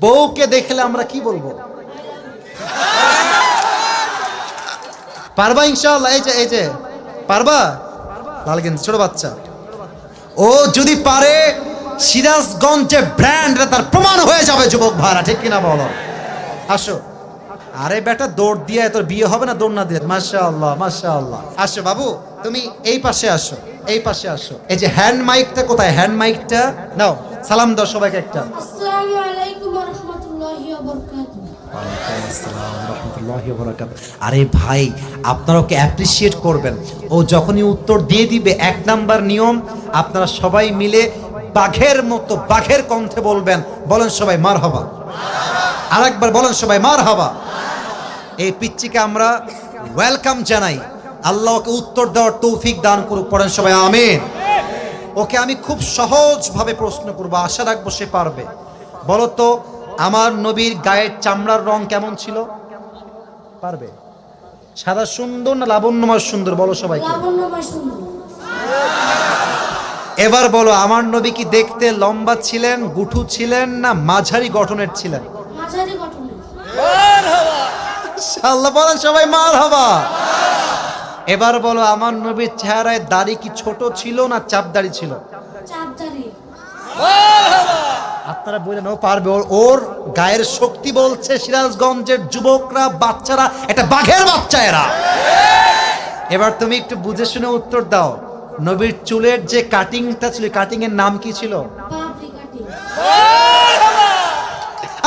বউকে দেখলে আমরা কি বলবো? পারবা ইনশাআল্লাহ? এই যে পারবা? লাল গেঞ্জি ছোট বাচ্চা, ও যদি পারে সিরাজগঞ্জে ব্র্যান্ড তার প্রমাণ হয়ে যাবে যুবক ভাড়া, ঠিক কিনা বলো? আসো। আরে বেটা দৌড় দিয়ে তোর বিয়ে হবে না দৌড় না দিয়ে? মাশাআল্লাহ মাশাআল্লাহ। আসো বাবু, তুমি এই পাশে আসো, এই পাশে আসো। এই যে হ্যান্ড মাইকটা কোথায়? হ্যান্ড মাইকটা নাও, সালাম দাও সবাইকে একটা। আসসালামু আলাইকুম ওয়া রাহমাতুল্লাহি ওয়া বারাকাতুহু। ওয়ালাইকুম আসসালাম ওয়া রাহমাতুল্লাহি ওয়া বারাকাতুহু। আরে ভাই, আপনারা ওকে অ্যাপ্রিশিয়েট করবেন। ও যখনই উত্তর দিয়ে দিবে, এক নাম্বার নিয়ম, আপনারা সবাই মিলে বাঘের মতো বাঘের কণ্ঠে বলবেন। বলেন সবাই মারহাবা। আরেকবার বলেন সবাই মারহাবা। এই পিচ্চিকে আমরা ওয়েলকাম জানাই। আল্লাহ ওকে উত্তর দেওয়ার তৌফিক দান করুক। পড়েন সবাই আমিন। ওকে আমি খুব সহজভাবে প্রশ্ন করব, আশা রাখবো সে পারবে। বলো তো, আমার নবীর গায়ের চামড়ার রং কেমন ছিল? পারবে? সাদা সুন্দর না লাবণ্যময় সুন্দর? বলো সবাইকে। লাবণ্যময় সুন্দর। এবার বলো, আমার নবী কি দেখতে লম্বা ছিলেন, গুঠু ছিলেন, না মাঝারি গঠনের ছিলেন? মাঝারি গঠনের। আল্লাহ বলেন সবাই মারহাবা। এবার বলো, আমার নবীর চেহারায় দাড়ি কি ছোট ছিল না চাপ দাড়ি ছিল? চাপদারি। আপনারা বললেন ও পারবে, ওর গায়ের শক্তি বলছে সিরাজগঞ্জের যুবকরা, বাচ্চারা, এটা বাঘের বাচ্চা এরা। এবার তুমি একটু বুঝে শুনে উত্তর দাও। নবীর চুলের যে কাটিংটা ছিল, কাটিং এর নাম কি ছিল? পাপড়ি কাটিং।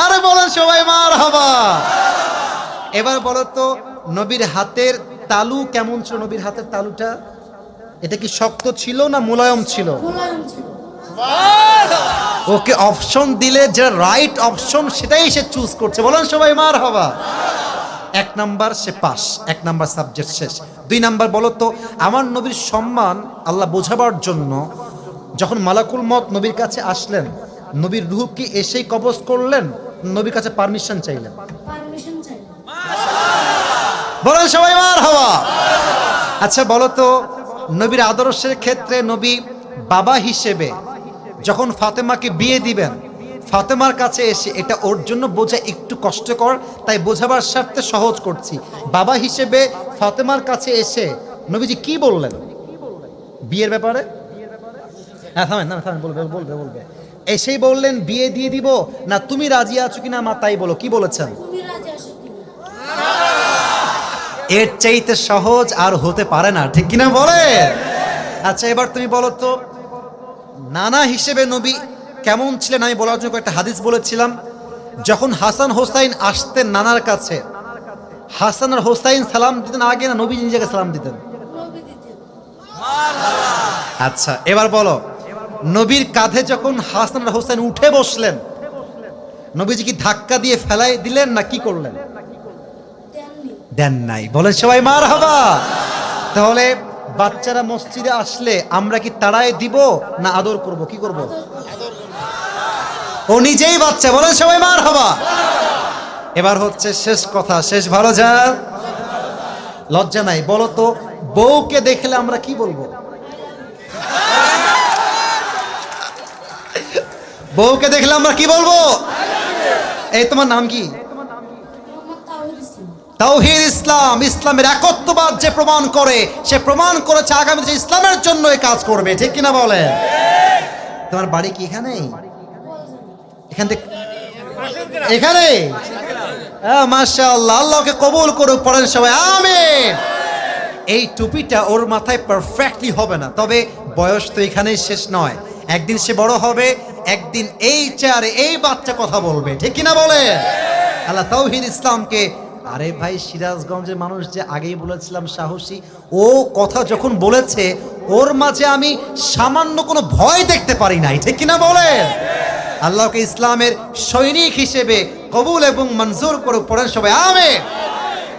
আরে বলেন সবাই মারহাবা। এবার বলো তো, নবীর হাতের তালু কেমন ছিল? নবীর হাতের তালুটা এটা কি শক্ত ছিল না মোলায়েম ছিল? মোলায়েম ছিল। ওকে অপশন দিলে যে রাইট অপশন সেটাই সে চুজ করছে। বলেন সবাই মারহাবা। এক নাম্বার সে পাস, এক নাম্বার সাবজেক্ট শেষ। দুই নাম্বার বলো তো, আমার নবীর সম্মান আল্লাহ বোঝাবার জন্য যখন মালাকুল মত নবীর কাছে আসলেন, নবীর রূহ কি এসেই কবজ করলেন, নবীর কাছে পারমিশন চাইলেন? পারমিশন চাই। বলেন সবাই মারহাবা। আচ্ছা বলো তো, নবীর আদর্শের ক্ষেত্রে নবী বাবা হিসেবে যখন ফাতেমাকে বিয়ে দিবেন, ফাতেমার কাছে এসে, এটা ওর জন্য বোঝা একটু কষ্টকর, তাই বোঝাবার স্বার্থে সহজ করছি। বাবা হিসেবে ফাতেমার কাছে এসে নবীজি কি বললেন বিয়ের ব্যাপারে? হ্যাঁ থামেন না, থামেন, বলবে বলবে বলবে। এসেই বললেন বিয়ে দিয়ে দিব, না তুমি রাজি আছো কিনা মা তাই বলো, কি বলেছেন? তুমি রাজি আছো কিনা? এর চাইতে সহজ আর হতে পারে না, ঠিক কিনা বলে? আচ্ছা এবার তুমি বলো তো, নানা হিসেবে নবী কেমন ছিলেন? আমি বলার জন্য একটা হাদিস বলেছিলাম, যখন হাসান হোসাইন আসতেন নানার কাছে, হাসান আর হোসাইন সালাম দিতেন আগে না নবী নিজেকে সালাম দিতেন? নবী দিতেন। আচ্ছা এবার বলো, নবীর কাঁধে যখন হাসান আর হোসাইন উঠে বসলেন, নবীজি কি ধাক্কা দিয়ে ফেলাই দিলেন না কি করলেন? দেননি। দেন নাই। বলেন সবাই মারহাবা। তাহলে বাচ্চারা মসজিদে আসলে আমরা কি তাড়ায় দিব না আদর করব, কি করব? ও নিজেই বাচ্চা। বলেন সবাই মারহাবা। এবার হচ্ছে শেষ কথা, শেষ ভালো যা, লজ্জা নাই। বলো তো, বউকে দেখলে আমরা কি বলবো? বউকে দেখলে আমরা কি বলবো? এই তোমার নাম কি? মোহাম্মদ তাওহীদ ইসলাম। তাওহীদ ইসলাম। ইসলামের একত্ববাদ যে প্রমাণ করে, সে প্রমাণ করেছে আগামীতে ইসলামের জন্য এই কাজ করবে, ঠিক কিনা বলে? তোমার বাড়ি কি এখানেই? এখান থেকে এখানে? মাশাআল্লাহ, আল্লাহকে কবুল করুক। পড়েন সবাই আমিন। এই টুপিটা ওর মাথায় পারফেক্টলি হবে না, তবে বয়স তো এখানেই শেষ নয়। একদিন সে বড় হবে, একদিন এই চেয়ারে এই বাচ্চা কথা বলবে, ঠিক কিনা বলে? আল্লাহ তাওহীদ ইসলামকে, আরে ভাই সিরাজগঞ্জের মানুষ যে আগেই বলেছিলাম সাহসী, ও কথা যখন বলেছে ওর মাঝে আমি সামান্য কোনো ভয় দেখতে পারি নাই, ঠিক কিনা বলে? আল্লাহকে ইসলামের সৈনিক হিসেবে কবুল এবং মঞ্জুর করুক। পড়েন সবাই আমিন।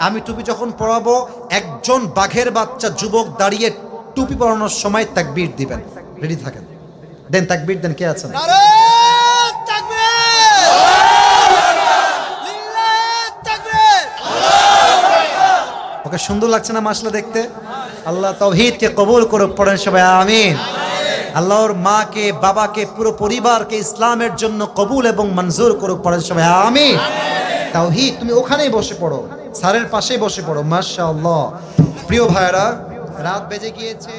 আমি টুপি যখন পরাবো, একজন বাঘের বাচ্চা যুবক দাঁড়িয়ে টুপি পরানোর সময় তাকবীর দিবেন। রেডি থাকেন, দেন তাকবীর দেন। কে আছেন? ওকে সুন্দর লাগছে না মাশাআল্লাহ দেখতে? আল্লাহ তাওহীদকে কবুল করুক। পড়েন সবাই আমিন। আল্লাহর মাকে বাবাকে পুরো পরিবারকে ইসলামের জন্য কবুল এবং মঞ্জুর করুক। পড়েন সবাই আমিন। তাওহীদ, তুমি ওখানেই বসে পড়ো, স্যারের পাশেই বসে পড়ো। মাশাআল্লাহ। প্রিয় ভাইরা, রাত বেজে গিয়েছে।